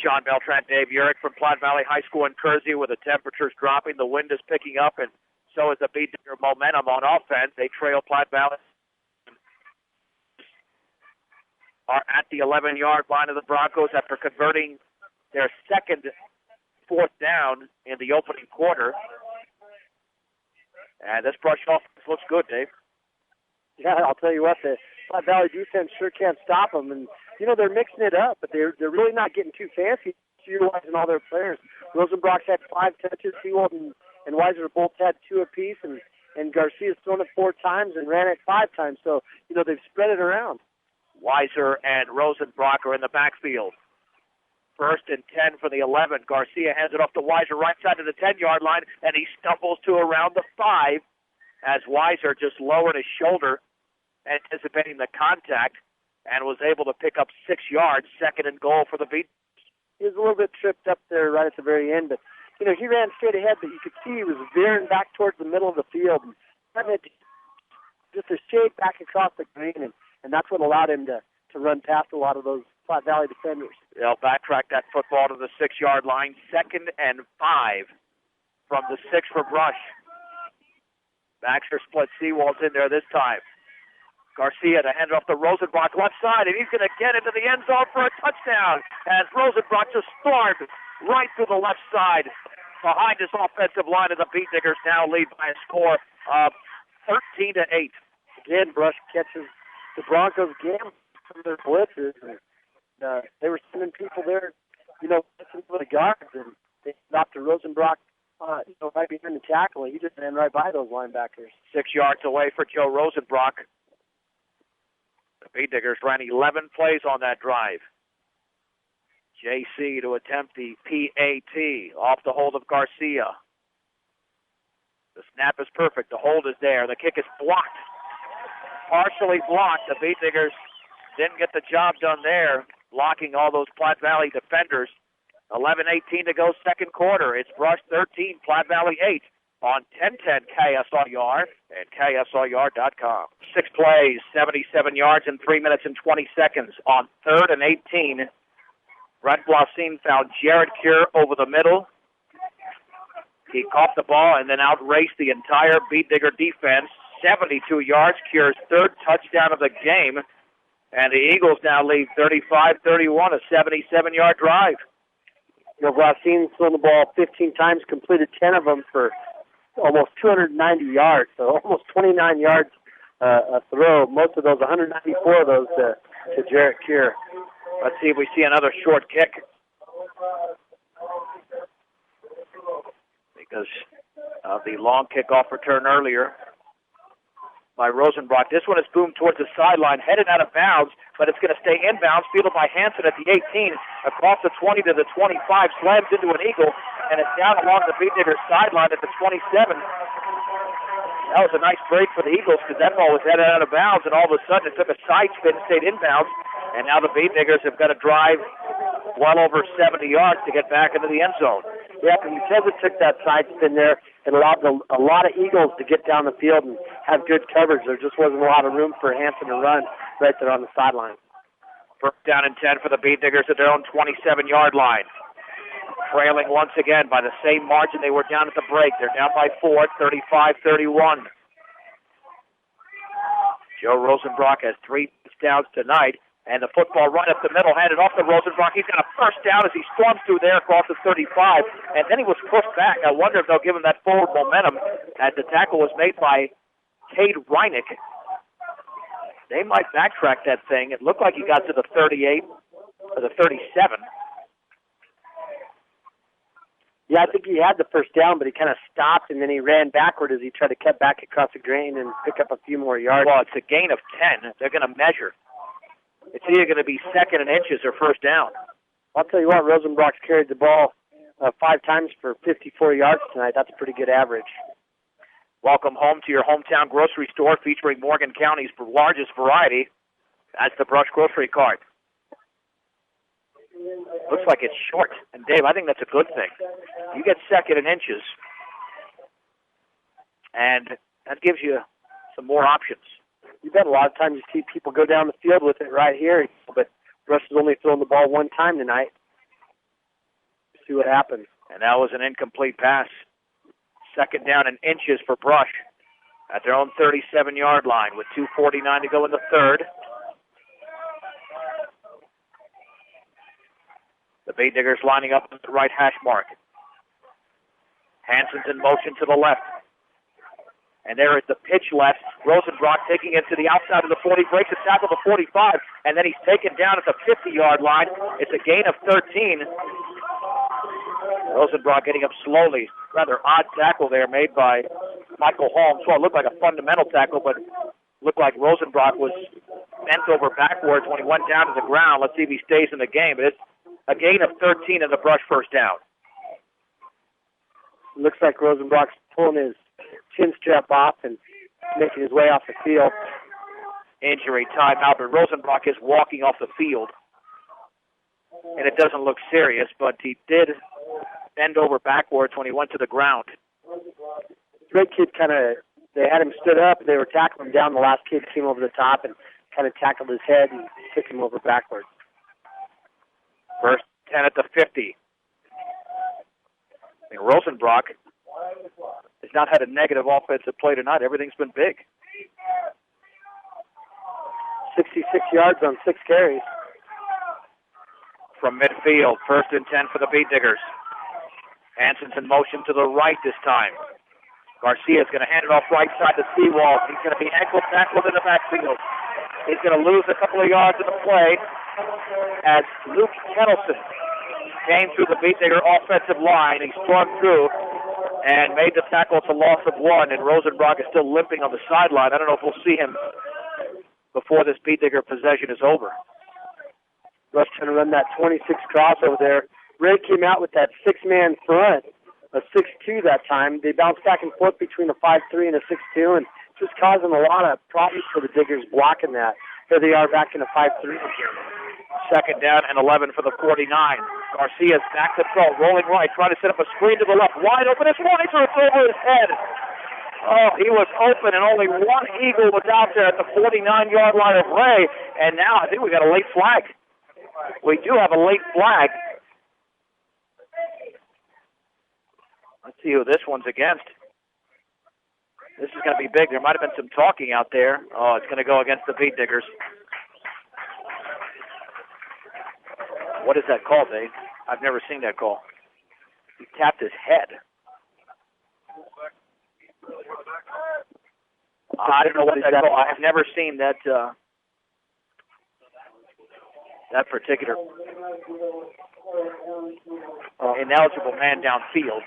John Beltran, Dave Urich from Platte Valley High School in Kersey, where the temperature's dropping, the wind is picking up, and so is the Beat Digger momentum on offense. They trail Platte Valley. Are at the 11-yard line of the Broncos after converting their second fourth down in the opening quarter. And this Brush offense looks good, Dave. Yeah, I'll tell you what, the Platte Valley defense sure can't stop them. And, they're mixing it up, but they're really not getting too fancy, utilizing all their players. Rosenbrock's had 5 touches. Seawold and Weiser both had 2 apiece, and Garcia's thrown it 4 times and ran it 5 times. So, they've spread it around. Weiser and Rosenbrock are in the backfield. 1st and 10 for the 11. Garcia hands it off to Weiser right side of the 10-yard line, and he stumbles to around the 5 as Weiser just lowered his shoulder, anticipating the contact, and was able to pick up 6 yards, 2nd and goal for the Beat. He was a little bit tripped up there right at the very end, but, he ran straight ahead, but you could see he was veering back towards the middle of the field, and just a shade back across the green, and that's what allowed him to run past a lot of those Platte Valley defenders. They'll backtrack that football to the 6-yard line, 2nd and 5 from the 6 for Brush. Baxter split Seawald's in there this time. Garcia to hand it off to Rosenbrock left side, and he's going to get into the end zone for a touchdown as Rosenbrock just stormed right through the left side behind his offensive line, and the Beat Diggers now lead by a score of 13-8. Again, Brush catches the Broncos game from their blitzes. They were sending people there, for the guards, and they stopped to Rosenbrock, right behind the tackle. He just ran right by those linebackers. 6 yards away for Joe Rosenbrock. The Beat Diggers ran 11 plays on that drive. JC to attempt the PAT off the hold of Garcia. The snap is perfect. The hold is there. The kick is blocked. Partially blocked. The Beat Diggers didn't get the job done there, blocking all those Platte Valley defenders. 11:18 to go, 2nd quarter. It's Brush 13, Platte Valley 8 on 1010 KSLR and KSLR.com. 6 plays, 77 yards in 3 minutes and 20 seconds. On 3rd and 18, Brent Blausin found Jared Cure over the middle. He caught the ball and then outraced the entire Beat Digger defense. 72 yards, Cure's 3rd touchdown of the game. And the Eagles now lead 35-31, a 77-yard drive. Blausin's thrown the ball 15 times, completed 10 of them for almost 290 yards, so almost 29 yards a throw. Most of those, 194 of those to Jarrett Cure. Let's see if we see another short kick. Because of the long kickoff return earlier by Rosenbrock. This one is boomed towards the sideline, headed out of bounds, but it's going to stay inbounds, fielded by Hansen at the 18, across the 20 to the 25, slams into an Eagle, and it's down along the Beat Diggers sideline at the 27. That was a nice break for the Eagles because that ball was headed out of bounds, and all of a sudden it took a side spin and stayed inbounds, and now the Beat Diggers have got to drive well over 70 yards to get back into the end zone. Yeah, because it took that side spin there, it allowed a lot of Eagles to get down the field and have good coverage. There just wasn't a lot of room for Hansen to run right there on the sideline. First down and 10 for the Beat Diggers at their own 27-yard line. Trailing once again by the same margin they were down at the break. They're down by 4, 35-31. Joe Rosenbrock has 3 touchdowns tonight. And the football right up the middle, handed off to Rosenbrock. He's got a first down as he storms through there across the 35. And then he was pushed back. I wonder if they'll give him that forward momentum as the tackle was made by Cade Reinick. They might backtrack that thing. It looked like he got to the 38 or the 37. Yeah, I think he had the first down, but he kind of stopped, and then he ran backward as he tried to cut back across the grain and pick up a few more yards. Well, it's a gain of 10. They're going to measure. It's either going to be 2nd and inches or first down. I'll tell you what, Rosenbrock's carried the ball 5 times for 54 yards tonight. That's a pretty good average. Welcome home to your hometown grocery store featuring Morgan County's largest variety. That's the Brush Grocery Cart. Looks like it's short. And, Dave, I think that's a good thing. You get 2nd and inches, and that gives you some more options. You bet a lot of times you see people go down the field with it right here, but Russ has only thrown the ball 1 time tonight. See what happens. And that was an incomplete pass. Second down in inches for Brush at their own 37-yard line with 2:49 to go in the third. The Bay Diggers lining up at the right hash mark. Hansen's in motion to the left. And there is the pitch left. Rosenbrock taking it to the outside of the 40, breaks a tackle to 45, and then he's taken down at the 50-yard line. It's a gain of 13. Rosenbrock getting up slowly. Rather odd tackle there made by Michael Holmes. Well, it looked like a fundamental tackle, but looked like Rosenbrock was bent over backwards when he went down to the ground. Let's see if he stays in the game. But it's a gain of 13 and the Brush first down. Looks like Rosenbrock's pulling his chin strap off and making his way off the field. Injury timeout, but Rosenbrock is walking off the field. And it doesn't look serious, but he did bend over backwards when he went to the ground. Great kid they had him stood up, they were tackling him down. The last kid came over the top and kind of tackled his head and took him over backwards. First 10 at the 50. I think Rosenbrock has not had a negative offensive play tonight. Everything's been big. 66 yards on 6 carries. From midfield, first and 10 for the Beat Diggers. Hansen's in motion to the right this time. Garcia's going to hand it off right side to Seawald. He's going to be ankle tackled in the backfield. He's going to lose a couple of yards in the play as Luke Kettleson came through the Beat Digger offensive line. He sprung through and made the tackle. It's a loss of 1, and Rosenbrock is still limping on the sideline. I don't know if we'll see him before this Beat Digger possession is over. Rush trying to run that 26 crossover there. Ray came out with that 6-man front, a 6-2 that time. They bounced back and forth between a 5-3 and a 6-2, and just causing a lot of problems for the Diggers blocking that. Here they are back in a 5-3 again. Second down and 11 for the 49. Garcia's back to throw, rolling right, trying to set up a screen to the left. Wide open, it's Weiser, it's over his head. Oh, he was open, and only one Eagle was out there at the 49-yard line of Ray, and now I think we got a late flag. We do have a late flag. Let's see who this one's against. This is going to be big. There might have been some talking out there. Oh, it's going to go against the Beat Diggers. What is that call, Dave? I've never seen that call. He tapped his head. I don't know what that call. I have never seen that that particular ineligible man downfield.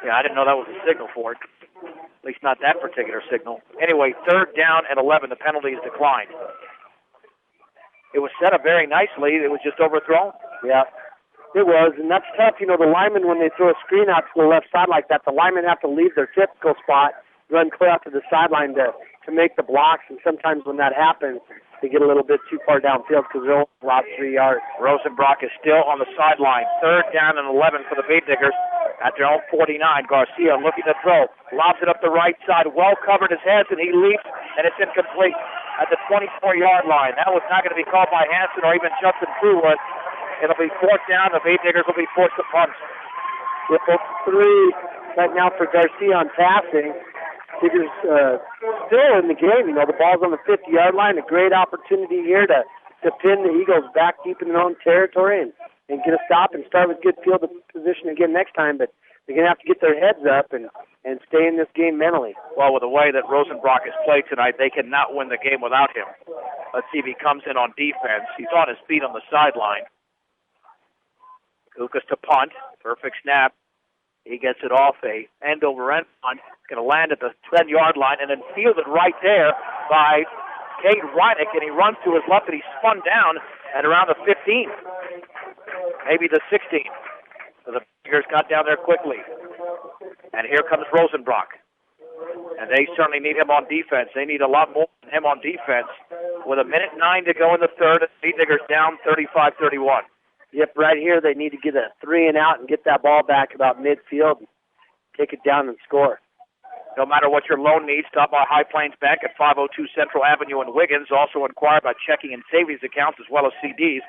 Yeah, I didn't know that was a signal for it. At least not that particular signal. Anyway, third down and 11. The penalty is declined. It was set up very nicely. It was just overthrown. Yeah, it was, and that's tough. You know, the linemen, when they throw a screen out to the left side like that, the linemen have to leave their typical spot, run clear out to the sideline to make the blocks, and sometimes when that happens, they get a little bit too far downfield because they're only allowed 3 yards. Rosenbrock is still on the sideline. Third down and 11 for the Beat Diggers at their own 49. Garcia looking to throw. Lobs it up the right side. Well covered his head, and he leaps, and it's incomplete at the 24-yard line. That was not going to be called by Hansen or even Justin Truewood. It'll be fourth down. The Beat Diggers will be forced to punt. With 3 right now for Garcia on passing. Diggers still in the game. You know, the ball's on the 50-yard line. A great opportunity here to pin the Eagles back deep in their own territory and get a stop and start with good field position again next time. But they're going to have to get their heads up and stay in this game mentally. Well, with the way that Rosenbrock has played tonight, they cannot win the game without him. Let's see if he comes in on defense. He's on his feet on the sideline. Kukas to punt. Perfect snap. He gets it off a end-over-end punt. It's going to land at the 10-yard line and then fielded right there by Cade Reinick, and he runs to his left, and he's spun down at around the 15, maybe the 16. So the Diggers got down there quickly. And here comes Rosenbrock. And they certainly need him on defense. They need a lot more than him on defense. With 1:09 to go in the third, the Diggers down 35-31. Yep, right here they need to get a 3 and out and get that ball back about midfield and take it down and score. No matter what your loan needs, stop by High Plains Bank at 502 Central Avenue in Wiggins. Also inquire about checking and savings accounts as well as CDs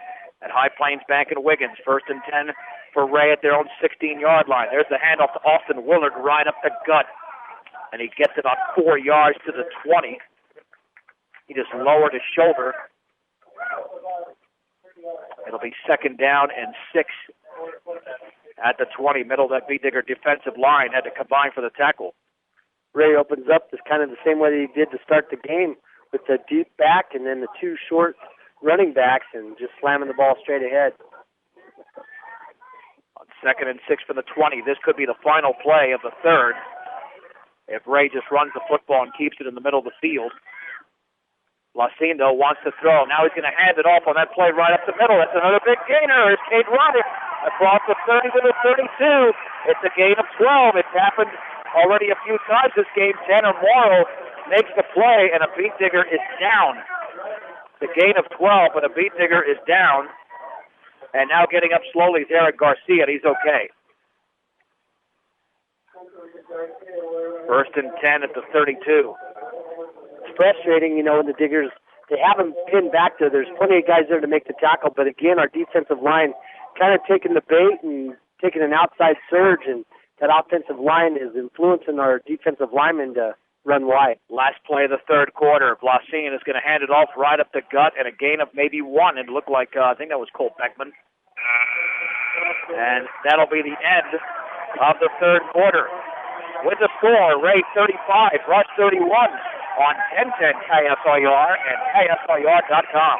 at High Plains Bank in Wiggins. First and 10 for Ray at their own 16-yard line. There's the handoff to Austin Willard right up the gut. And he gets it on 4 yards to the 20. He just lowered his shoulder. It'll be 2nd down and 6 at the 20. Middle of that Beat-Digger defensive line had to combine for the tackle. Ray opens up just kind of the same way that he did to start the game, with the deep back and then the 2 short running backs and just slamming the ball straight ahead. On 2nd and 6 for the 20. This could be the final play of the third if Ray just runs the football and keeps it in the middle of the field. Lacindo wants to throw. Now he's going to hand it off on that play right up the middle. That's another big gainer. It's Cade Roddick across the 30 to the 32. It's a gain of 12. It's happened already a few times this game. Tanner Morrow makes the play, and a Beat-Digger is down. The gain of 12, but a Beat-Digger is down. And now getting up slowly is Eric Garcia, and he's okay. 1st and 10 at the 32. It's frustrating, when the Diggers, they have them pinned back there. There's plenty of guys there to make the tackle, but again, our defensive line kind of taking the bait and taking an outside surge, and that offensive line is influencing our defensive linemen to run wide. Last play of the third quarter. Blasien is going to hand it off right up the gut, and a gain of maybe 1. It looked like, I think that was Colt Beckman. And that'll be the end of the third quarter. With the score, Ray 35, Rush 31 on 1010 KSIR and KSIR.com.